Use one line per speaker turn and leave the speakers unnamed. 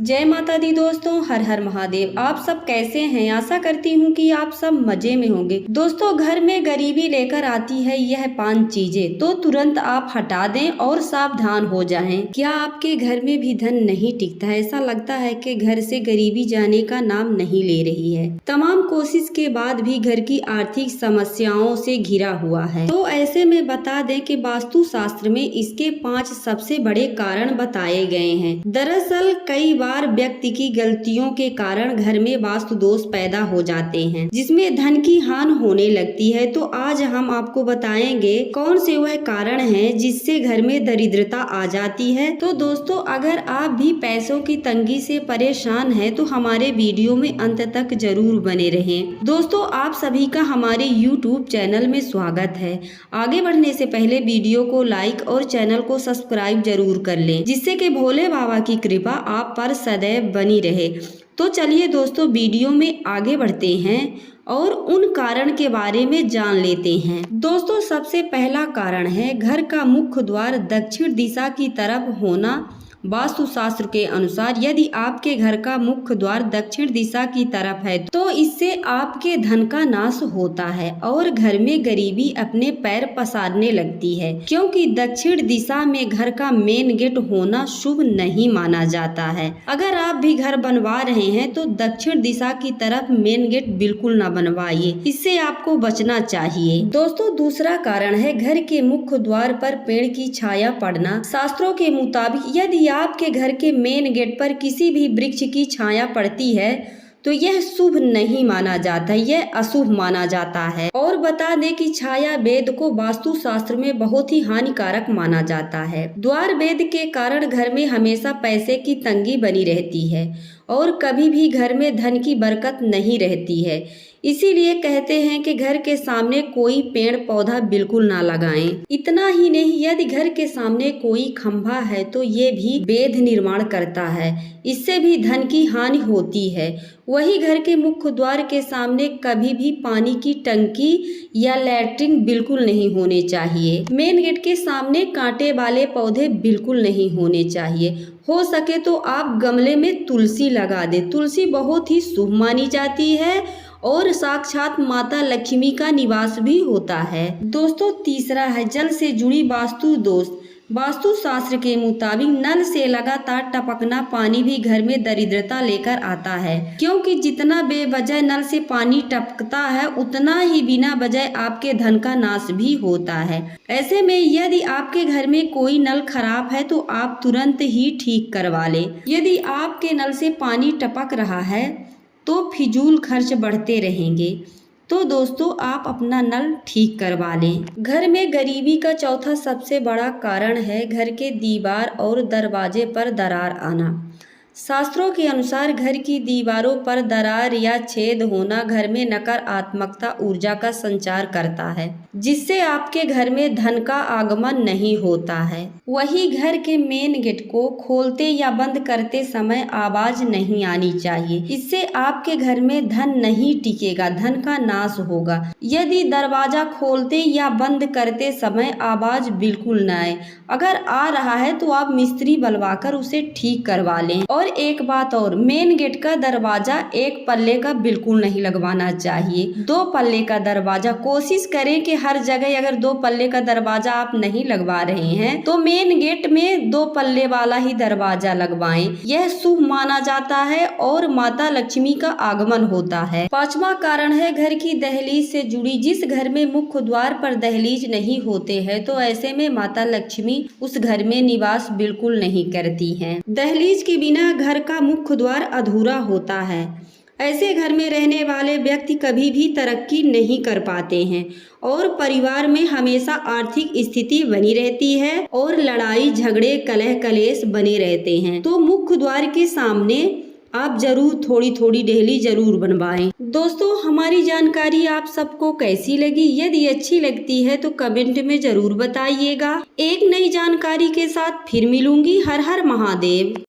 जय माता दी दोस्तों, हर हर महादेव। आप सब कैसे हैं? आशा करती हूँ कि आप सब मजे में होंगे। दोस्तों, घर में गरीबी लेकर आती है यह 5 चीजें, तो तुरंत आप हटा दें और सावधान हो जाएं। क्या आपके घर में भी धन नहीं टिकता है? ऐसा लगता है कि घर से गरीबी जाने का नाम नहीं ले रही है। तमाम कोशिश के बाद भी घर की आर्थिक समस्याओं से घिरा हुआ है। तो ऐसे में बता दें कि वास्तु शास्त्र में इसके 5 सबसे बड़े कारण बताए गए हैं। दरअसल कई बार व्यक्ति की गलतियों के कारण घर में वास्तु दोष पैदा हो जाते हैं, जिसमें धन की हानि होने लगती है। तो आज हम आपको बताएंगे कौन से वह कारण हैं जिससे घर में दरिद्रता आ जाती है। तो दोस्तों, अगर आप भी पैसों की तंगी से परेशान हैं तो हमारे वीडियो में अंत तक जरूर बने रहें। दोस्तों, आप सभी का हमारे YouTube चैनल में स्वागत है। आगे बढ़ने से पहले वीडियो को लाइक और चैनल को सब्सक्राइब जरूर कर लें, जिससे कि भोले बाबा की कृपा आप पर सदैव बनी रहे। तो चलिए दोस्तों, वीडियो में आगे बढ़ते हैं और उन कारण के बारे में जान लेते हैं। दोस्तों, सबसे पहला कारण है घर का मुख्य द्वार दक्षिण दिशा की तरफ होना। वास्तु शास्त्र के अनुसार यदि आपके घर का मुख्य द्वार दक्षिण दिशा की तरफ है तो इससे आपके धन का नाश होता है और घर में गरीबी अपने पैर पसारने लगती है, क्योंकि दक्षिण दिशा में घर का मेन गेट होना शुभ नहीं माना जाता है। अगर आप भी घर बनवा रहे हैं तो दक्षिण दिशा की तरफ मेन गेट बिल्कुल न बनवाइए, इससे आपको बचना चाहिए। दोस्तों, दूसरा कारण है घर के मुख्य द्वार पर पेड़ की छाया पड़ना। शास्त्रों के मुताबिक यदि आपके घर के मेन गेट पर किसी भी वृक्ष की छाया पड़ती है तो यह शुभ नहीं माना जाता, यह अशुभ माना जाता है। और बता दें कि छाया वेद को वास्तु शास्त्र में बहुत ही हानिकारक माना जाता है। द्वार वेद के कारण घर में हमेशा पैसे की तंगी बनी रहती है और कभी भी घर में धन की बरकत नहीं रहती है। इसीलिए कहते हैं कि घर के सामने कोई पेड़ पौधा बिल्कुल ना लगाएं। इतना ही नहीं, यदि घर के सामने कोई खंभा है तो ये भी वेद निर्माण करता है, इससे भी धन की हानि होती है। वही घर के मुख्य द्वार के सामने कभी भी पानी की टंकी या लैट्रिन बिल्कुल नहीं होने चाहिए। मेन गेट के सामने कांटे वाले पौधे बिल्कुल नहीं होने चाहिए। हो सके तो आप गमले में तुलसी लगा दें। तुलसी बहुत ही शुभ मानी जाती है और साक्षात माता लक्ष्मी का निवास भी होता है। दोस्तों, तीसरा है जल से जुड़ी वास्तु दोष। वास्तु शास्त्र के मुताबिक नल से लगातार टपकना पानी भी घर में दरिद्रता लेकर आता है, क्योंकि जितना बेवजह नल से पानी टपकता है उतना ही बिना वजह आपके धन का नाश भी होता है। ऐसे में यदि आपके घर में कोई नल खराब है तो आप तुरंत ही ठीक करवा लें। यदि आपके नल से पानी टपक रहा है तो फिजूल खर्च बढ़ते रहेंगे। तो दोस्तों, आप अपना नल ठीक करवा लें। घर में गरीबी का चौथा सबसे बड़ा कारण है घर के दीवार और दरवाजे पर दरार आना। शास्त्रों के अनुसार घर की दीवारों पर दरार या छेद होना घर में नकारात्मकता ऊर्जा का संचार करता है, जिससे आपके घर में धन का आगमन नहीं होता है। वही घर के मेन गेट को खोलते या बंद करते समय आवाज नहीं आनी चाहिए, इससे आपके घर में धन नहीं टिकेगा, धन का नाश होगा। यदि दरवाजा खोलते या बंद करते समय आवाज बिल्कुल न आए, अगर आ रहा है तो आप मिस्त्री बुलवाकर उसे ठीक करवा लें। और एक बात और, मेन गेट का दरवाजा एक पल्ले का बिल्कुल नहीं लगवाना चाहिए, 2 पल्ले का दरवाजा। कोशिश करें कि हर जगह अगर 2 पल्ले का दरवाजा आप नहीं लगवा रहे हैं तो मेन गेट में 2 पल्ले वाला ही दरवाजा लगवाएं। यह शुभ माना जाता है और माता लक्ष्मी का आगमन होता है। 5वां कारण है घर की दहलीज से जुड़ी। जिस घर में मुख्य द्वार पर दहलीज नहीं होते हैं तो ऐसे में माता लक्ष्मी उस घर में निवास बिल्कुल नहीं करती हैं। दहलीज के बिना घर का मुख्य द्वार अधूरा होता है। ऐसे घर में रहने वाले व्यक्ति कभी भी तरक्की नहीं कर पाते हैं और परिवार में हमेशा आर्थिक स्थिति बनी रहती है और लड़ाई झगड़े कलह कलेश बने रहते हैं। तो मुख्य द्वार के सामने आप जरूर थोड़ी थोड़ी डेली जरूर बनवाएं। दोस्तों, हमारी जानकारी आप सबको कैसी लगी? यदि अच्छी लगती है तो कमेंट में जरूर बताइएगा। एक नई जानकारी के साथ फिर मिलूंगी। हर हर महादेव।